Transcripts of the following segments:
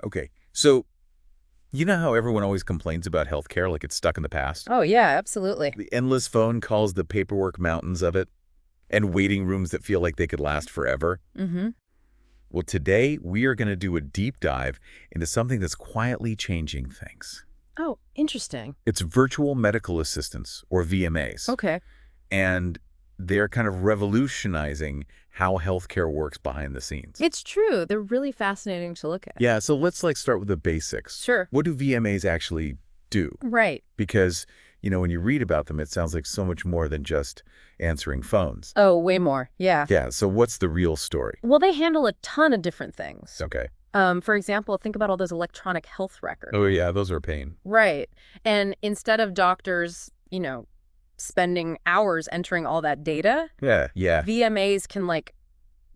Okay. So, you know how everyone always complains about healthcare like it's stuck in the past? Oh, yeah, absolutely. The endless phone calls, the paperwork mountains of it, and waiting rooms that feel like they could last forever. Mm-hmm. Well, today we are going to do a deep dive into something that's quietly changing things. Oh, interesting. It's virtual medical assistants, or VMAs. Okay. And they're kind of revolutionizing how healthcare works behind the scenes. It's true. They're really fascinating to look at. Yeah, so let's start with the basics. Sure. What do VMAs actually do? Right. Because, when you read about them, it sounds like so much more than just answering phones. Oh, way more. Yeah. Yeah, so what's the real story? Well, they handle a ton of different things. Okay. For example, think about all those electronic health records. Oh, yeah, those are a pain. Right. And instead of doctors, spending hours entering all that data, Yeah. VMAs can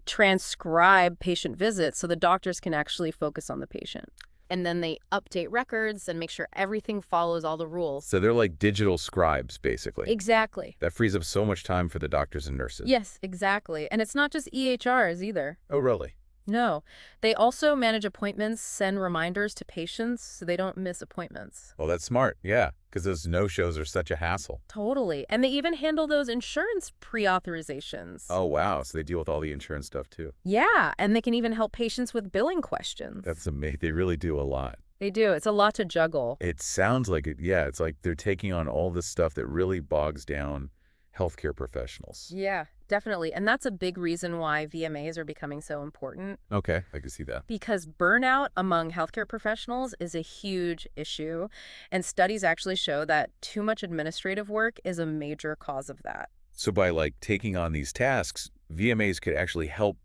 transcribe patient visits so the doctors can actually focus on the patient. And then they update records and make sure everything follows all the rules. So they're like digital scribes, basically. Exactly. That frees up so much time for the doctors and nurses. Yes, exactly. And it's not just EHRs either. Oh, really? No. They also manage appointments, send reminders to patients so they don't miss appointments. Well, that's smart, yeah, because those no-shows are such a hassle. Totally. And they even handle those insurance pre-authorizations. Oh, wow, so they deal with all the insurance stuff, too. Yeah, and they can even help patients with billing questions. That's amazing. They really do a lot. They do. It's a lot to juggle. It sounds like it, yeah, it's like they're taking on all this stuff that really bogs down healthcare professionals. Yeah, definitely. And that's a big reason why VMAs are becoming so important. Okay, I can see that. Because burnout among healthcare professionals is a huge issue. And studies actually show that too much administrative work is a major cause of that. So by taking on these tasks, VMAs could actually help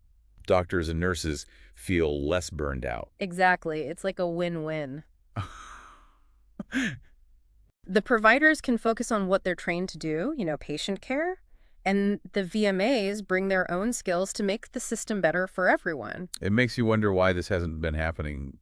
doctors and nurses feel less burned out. Exactly. It's like a win-win. The providers can focus on what they're trained to do, patient care, and the VMAs bring their own skills to make the system better for everyone. It makes you wonder why this hasn't been happening,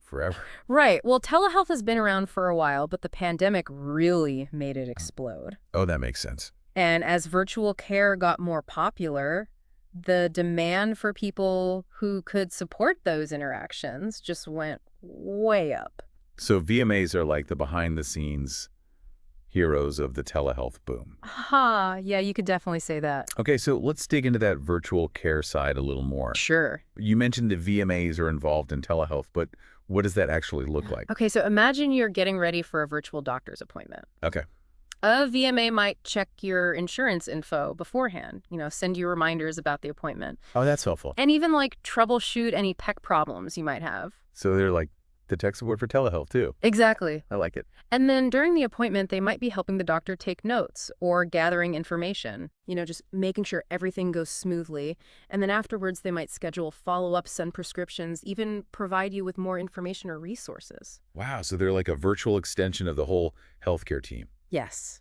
forever. Right. Well, telehealth has been around for a while, but the pandemic really made it explode. Oh, that makes sense. And as virtual care got more popular, the demand for people who could support those interactions just went way up. So VMAs are like the behind-the-scenes heroes of the telehealth boom. Yeah, you could definitely say that. Okay, so let's dig into that virtual care side a little more. Sure. You mentioned the VMAs are involved in telehealth, but what does that actually look like? Okay, so imagine you're getting ready for a virtual doctor's appointment. Okay. A VMA might check your insurance info beforehand, send you reminders about the appointment. Oh, that's helpful. And even troubleshoot any PEC problems you might have. So they're like the tech support for telehealth, too. Exactly. I like it. And then during the appointment, they might be helping the doctor take notes or gathering information, just making sure everything goes smoothly. And then afterwards, they might schedule follow-ups, send prescriptions, even provide you with more information or resources. Wow, so they're like a virtual extension of the whole healthcare team. Yes.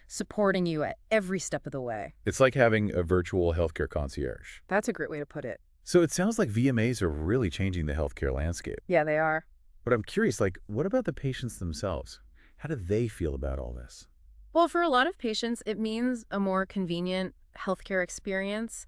Supporting you at every step of the way. It's like having a virtual healthcare concierge. That's a great way to put it. So it sounds like VMAs are really changing the healthcare landscape. Yeah, they are. But I'm curious, what about the patients themselves? How do they feel about all this? Well, for a lot of patients, it means a more convenient healthcare experience,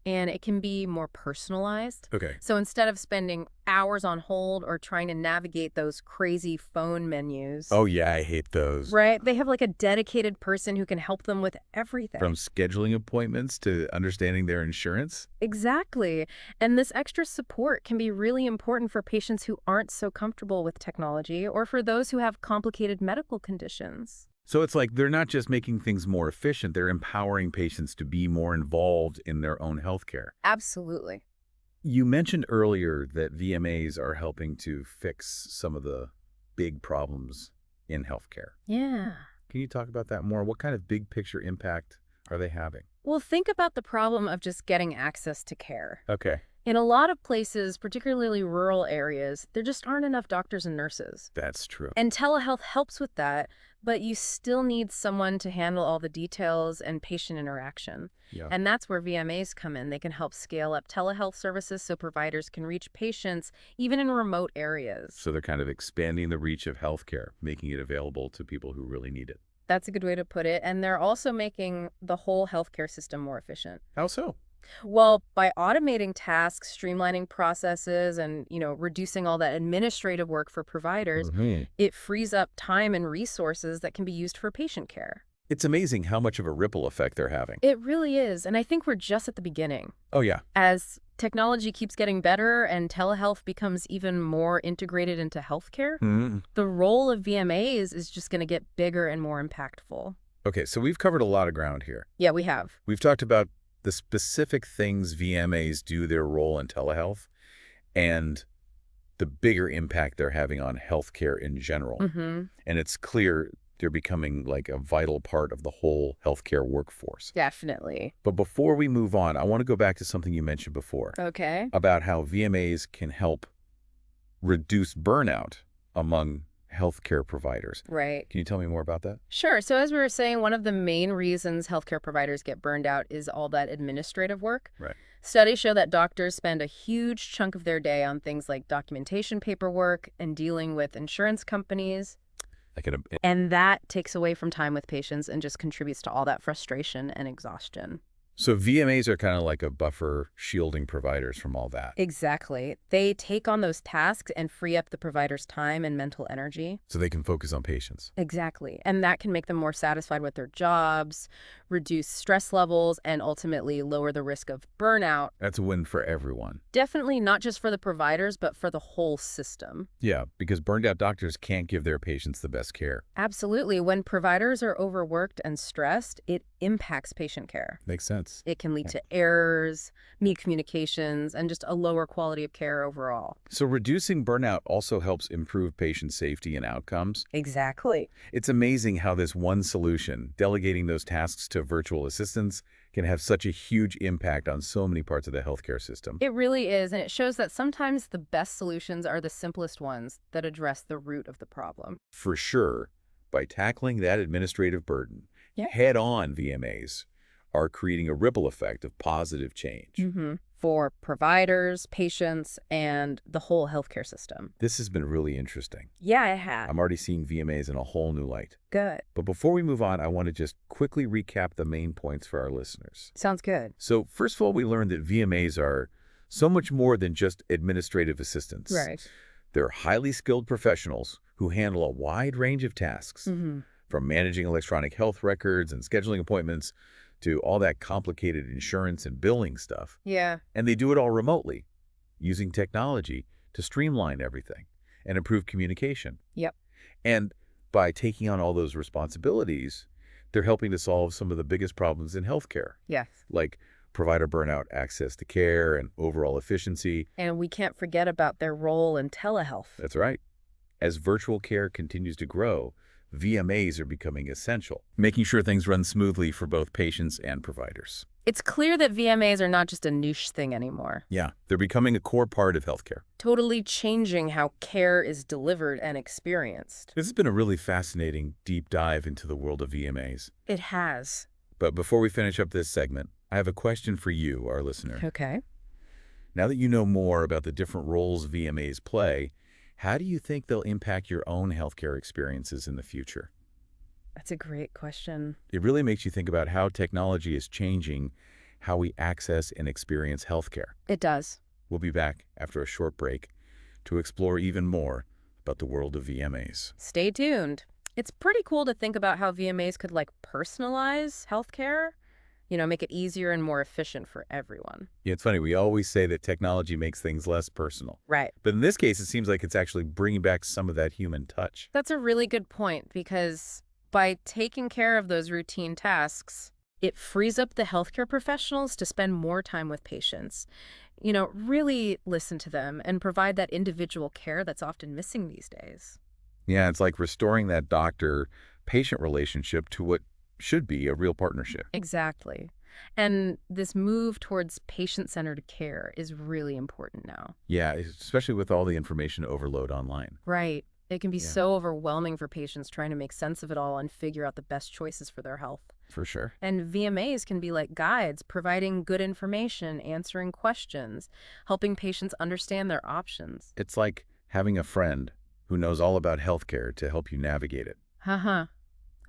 and it can be more personalized. Okay. So instead of spending hours on hold or trying to navigate those crazy phone menus. Oh, yeah, I hate those. Right? They have a dedicated person who can help them with everything. From scheduling appointments to understanding their insurance? Exactly. And this extra support can be really important for patients who aren't so comfortable with technology or for those who have complicated medical conditions. So it's like they're not just making things more efficient, they're empowering patients to be more involved in their own healthcare. Absolutely. You mentioned earlier that VMAs are helping to fix some of the big problems in healthcare. Yeah. Can you talk about that more? What kind of big picture impact are they having? Well, think about the problem of just getting access to care. Okay. In a lot of places, particularly rural areas, there just aren't enough doctors and nurses. That's true. And telehealth helps with that, but you still need someone to handle all the details and patient interaction. Yeah. And that's where VMAs come in. They can help scale up telehealth services so providers can reach patients even in remote areas. So they're kind of expanding the reach of healthcare, making it available to people who really need it. That's a good way to put it. And they're also making the whole healthcare system more efficient. How so? Well, by automating tasks, streamlining processes, and, reducing all that administrative work for providers, Hmm. it frees up time and resources that can be used for patient care. It's amazing how much of a ripple effect they're having. It really is, and I think we're just at the beginning. Oh, yeah. As technology keeps getting better and telehealth becomes even more integrated into healthcare, the role of VMAs is just going to get bigger and more impactful. Okay, so we've covered a lot of ground here. Yeah, we have. We've talked about the specific things VMAs do, their role in telehealth, and the bigger impact they're having on healthcare in general. Mm-hmm. And it's clear they're becoming like a vital part of the whole healthcare workforce. Definitely. But before we move on, I want to go back to something you mentioned before Okay. about how VMAs can help reduce burnout among healthcare providers. Right. Can you tell me more about that? Sure. So as we were saying, one of the main reasons healthcare providers get burned out is all that administrative work. Right. Studies show that doctors spend a huge chunk of their day on things like documentation paperwork and dealing with insurance companies. And that takes away from time with patients and just contributes to all that frustration and exhaustion. So VMAs are kind of like a buffer shielding providers from all that. Exactly. They take on those tasks and free up the provider's time and mental energy. So they can focus on patients. Exactly. And that can make them more satisfied with their jobs, reduce stress levels, and ultimately lower the risk of burnout. That's a win for everyone. Definitely not just for the providers, but for the whole system. Yeah, because burned out doctors can't give their patients the best care. Absolutely. When providers are overworked and stressed, it impacts patient care. Makes sense. It can lead to errors, miscommunications, and just a lower quality of care overall. So reducing burnout also helps improve patient safety and outcomes. Exactly. It's amazing how this one solution, delegating those tasks to virtual assistants, can have such a huge impact on so many parts of the healthcare system. It really is, and it shows that sometimes the best solutions are the simplest ones that address the root of the problem. For sure, by tackling that administrative burden, head-on VMAs are creating a ripple effect of positive change. Mm-hmm. For providers, patients, and the whole healthcare system. This has been really interesting. Yeah, it has. I'm already seeing VMAs in a whole new light. Good. But before we move on, I want to just quickly recap the main points for our listeners. Sounds good. So first of all, we learned that VMAs are so much more than just administrative assistants. Right. They're highly skilled professionals who handle a wide range of tasks, from managing electronic health records and scheduling appointments to all that complicated insurance and billing stuff. Yeah. And they do it all remotely, using technology to streamline everything and improve communication. Yep. And by taking on all those responsibilities, they're helping to solve some of the biggest problems in healthcare. Yes. Like provider burnout, access to care, and overall efficiency. And we can't forget about their role in telehealth. That's right. As virtual care continues to grow, VMAs are becoming essential, making sure things run smoothly for both patients and providers. It's clear that VMAs are not just a niche thing anymore. Yeah, they're becoming a core part of healthcare. Totally changing how care is delivered and experienced. This has been a really fascinating deep dive into the world of VMAs. It has. But before we finish up this segment, I have a question for you, our listener. Okay. Now that you know more about the different roles VMAs play, how do you think they'll impact your own healthcare experiences in the future? That's a great question. It really makes you think about how technology is changing how we access and experience healthcare. It does. We'll be back after a short break to explore even more about the world of VMAs. Stay tuned. It's pretty cool to think about how VMAs could personalize healthcare, make it easier and more efficient for everyone. Yeah, it's funny. We always say that technology makes things less personal. Right. But in this case, it seems like it's actually bringing back some of that human touch. That's a really good point, because by taking care of those routine tasks, it frees up the healthcare professionals to spend more time with patients. Really listen to them and provide that individual care that's often missing these days. Yeah, it's like restoring that doctor-patient relationship to what should be a real partnership. Exactly. And this move towards patient-centered care is really important now. Yeah, especially with all the information overload online. Right. It can be so overwhelming for patients trying to make sense of it all and figure out the best choices for their health. For sure. And VMAs can be like guides, providing good information, answering questions, helping patients understand their options. It's like having a friend who knows all about healthcare to help you navigate it. Haha.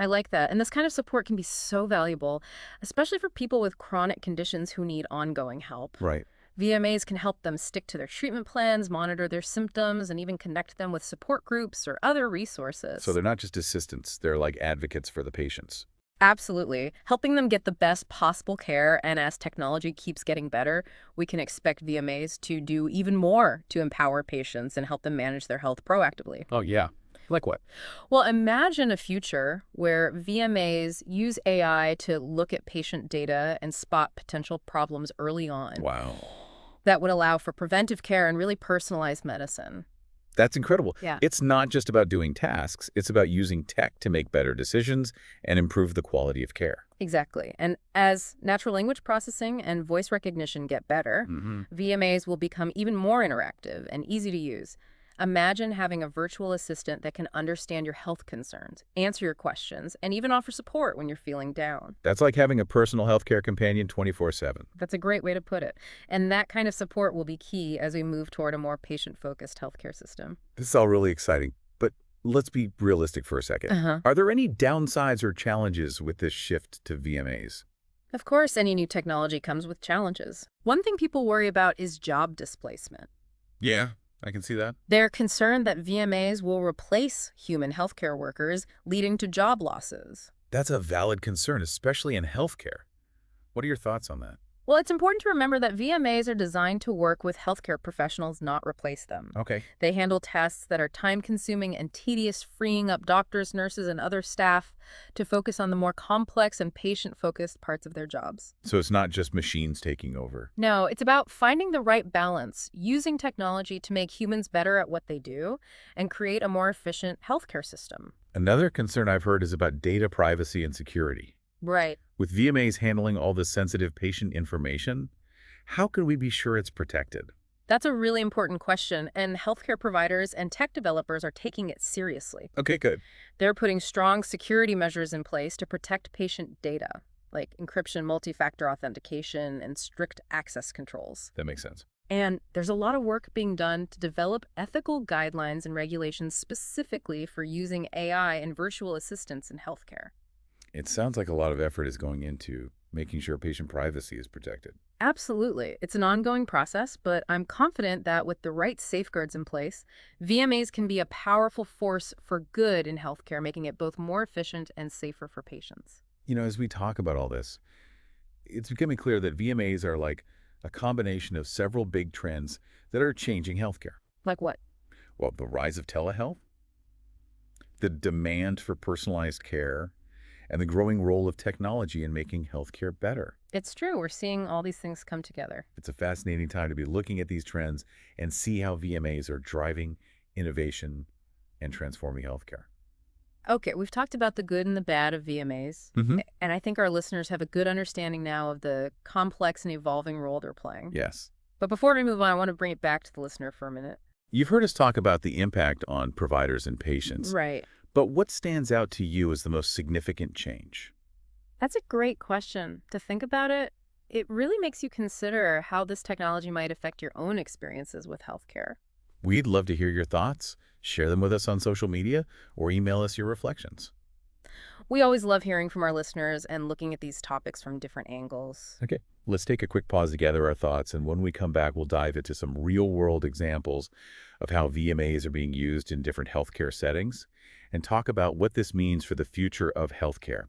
I like that. And this kind of support can be so valuable, especially for people with chronic conditions who need ongoing help. Right. VMAs can help them stick to their treatment plans, monitor their symptoms, and even connect them with support groups or other resources. So they're not just assistants, they're like advocates for the patients. Absolutely. Helping them get the best possible care, and as technology keeps getting better, we can expect VMAs to do even more to empower patients and help them manage their health proactively. Oh, yeah. Like what? Well, imagine a future where VMAs use AI to look at patient data and spot potential problems early on. Wow. That would allow for preventive care and really personalized medicine. That's incredible. Yeah. It's not just about doing tasks. It's about using tech to make better decisions and improve the quality of care. Exactly. And as natural language processing and voice recognition get better, VMAs will become even more interactive and easy to use. Imagine having a virtual assistant that can understand your health concerns, answer your questions, and even offer support when you're feeling down. That's like having a personal healthcare companion 24/7. That's a great way to put it. And that kind of support will be key as we move toward a more patient-focused healthcare system. This is all really exciting, but let's be realistic for a second. Are there any downsides or challenges with this shift to VMAs? Of course, any new technology comes with challenges. One thing people worry about is job displacement. Yeah, I can see that. They're concerned that VMAs will replace human healthcare workers, leading to job losses. That's a valid concern, especially in healthcare. What are your thoughts on that? Well, it's important to remember that VMAs are designed to work with healthcare professionals, not replace them. Okay. They handle tasks that are time-consuming and tedious, freeing up doctors, nurses, and other staff to focus on the more complex and patient-focused parts of their jobs. So it's not just machines taking over. No, it's about finding the right balance, using technology to make humans better at what they do, and create a more efficient healthcare system. Another concern I've heard is about data privacy and security. Right. With VMAs handling all this sensitive patient information, how can we be sure it's protected? That's a really important question, and healthcare providers and tech developers are taking it seriously. Okay, good. They're putting strong security measures in place to protect patient data, like encryption, multi-factor authentication, and strict access controls. That makes sense. And there's a lot of work being done to develop ethical guidelines and regulations specifically for using AI and virtual assistants in healthcare. It sounds like a lot of effort is going into making sure patient privacy is protected. Absolutely. It's an ongoing process, but I'm confident that with the right safeguards in place, VMAs can be a powerful force for good in healthcare, making it both more efficient and safer for patients. You know, as we talk about all this, it's becoming clear that VMAs are like a combination of several big trends that are changing healthcare. Like what? Well, the rise of telehealth, the demand for personalized care, and the growing role of technology in making healthcare better. It's true. We're seeing all these things come together. It's a fascinating time to be looking at these trends and see how VMAs are driving innovation and transforming healthcare. Okay, we've talked about the good and the bad of VMAs, and I think our listeners have a good understanding now of the complex and evolving role they're playing. Yes. But before we move on, I want to bring it back to the listener for a minute. You've heard us talk about the impact on providers and patients. Right. But what stands out to you as the most significant change? That's a great question. To think about it, it really makes you consider how this technology might affect your own experiences with healthcare. We'd love to hear your thoughts. Share them with us on social media or email us your reflections. We always love hearing from our listeners and looking at these topics from different angles. Okay, let's take a quick pause to gather our thoughts, and when we come back, we'll dive into some real-world examples of how VMAs are being used in different healthcare settings and talk about what this means for the future of healthcare.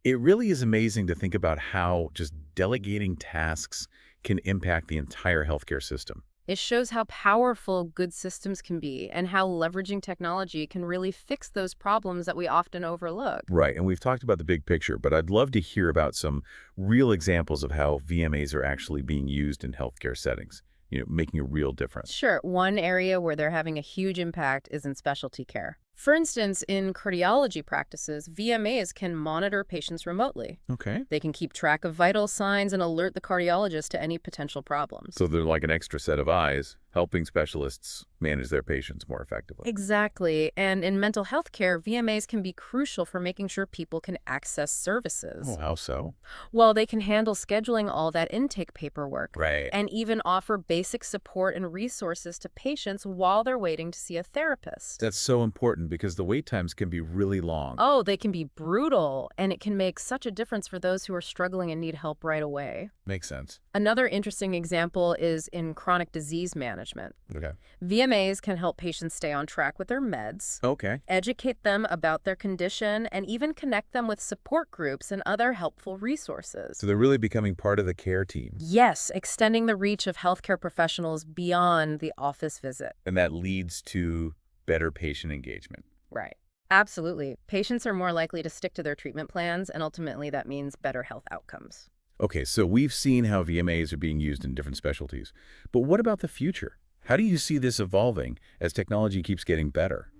It really is amazing to think about how just delegating tasks can impact the entire healthcare system. It shows how powerful good systems can be and how leveraging technology can really fix those problems that we often overlook. Right, and we've talked about the big picture, but I'd love to hear about some real examples of how VMAs are actually being used in healthcare settings, making a real difference. Sure, one area where they're having a huge impact is in specialty care. For instance, in cardiology practices, VMAs can monitor patients remotely. Okay. They can keep track of vital signs and alert the cardiologist to any potential problems. So they're like an extra set of eyes, helping specialists manage their patients more effectively. Exactly. And in mental health care, VMAs can be crucial for making sure people can access services. Oh, how so? Well, they can handle scheduling all that intake paperwork. Right. And even offer basic support and resources to patients while they're waiting to see a therapist. That's so important important because the wait times can be really long. Oh, they can be brutal, and it can make such a difference for those who are struggling and need help right away. Makes sense. Another interesting example is in chronic disease management. Okay. VMAs can help patients stay on track with their meds, Okay. educate them about their condition, and even connect them with support groups and other helpful resources. So they're really becoming part of the care team. Yes, extending the reach of healthcare professionals beyond the office visit. And that leads to better patient engagement. Right. Absolutely. Patients are more likely to stick to their treatment plans, and ultimately that means better health outcomes. Okay, so we've seen how VMAs are being used in different specialties. But what about the future? How do you see this evolving as technology keeps getting better?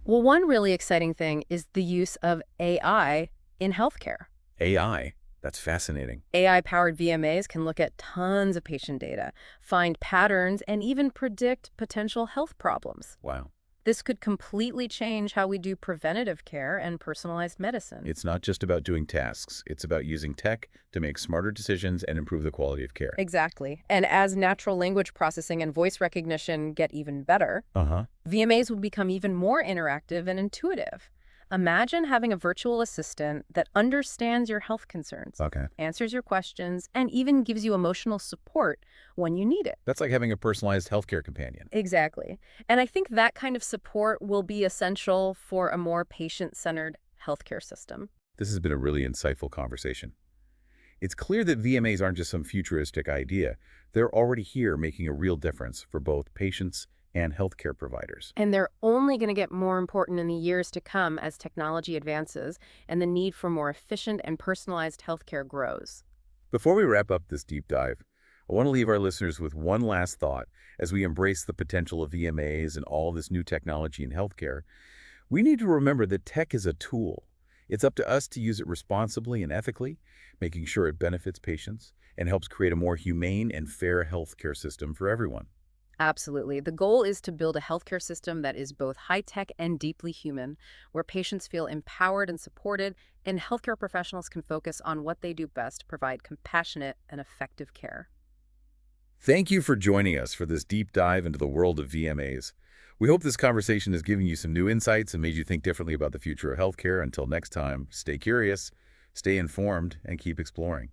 Well, one really exciting thing is the use of AI in healthcare. AI. That's fascinating. AI-powered VMAs can look at tons of patient data, find patterns, and even predict potential health problems. Wow. This could completely change how we do preventative care and personalized medicine. It's not just about doing tasks. It's about using tech to make smarter decisions and improve the quality of care. Exactly. And as natural language processing and voice recognition get even better, Uh-huh. VMAs will become even more interactive and intuitive. Imagine having a virtual assistant that understands your health concerns, Okay. answers your questions, and even gives you emotional support when you need it. That's like having a personalized healthcare companion. Exactly. And I think that kind of support will be essential for a more patient-centered healthcare system. This has been a really insightful conversation. It's clear that VMAs aren't just some futuristic idea. They're already here making a real difference for both patients and healthcare providers. And they're only going to get more important in the years to come as technology advances and the need for more efficient and personalized healthcare grows. Before we wrap up this deep dive, I want to leave our listeners with one last thought as we embrace the potential of VMAs and all this new technology in healthcare. We need to remember that tech is a tool. It's up to us to use it responsibly and ethically, making sure it benefits patients and helps create a more humane and fair healthcare system for everyone. Absolutely. The goal is to build a healthcare system that is both high-tech and deeply human, where patients feel empowered and supported, and healthcare professionals can focus on what they do best, provide compassionate and effective care. Thank you for joining us for this deep dive into the world of VMAs. We hope this conversation has given you some new insights and made you think differently about the future of healthcare. Until next time, stay curious, stay informed, and keep exploring.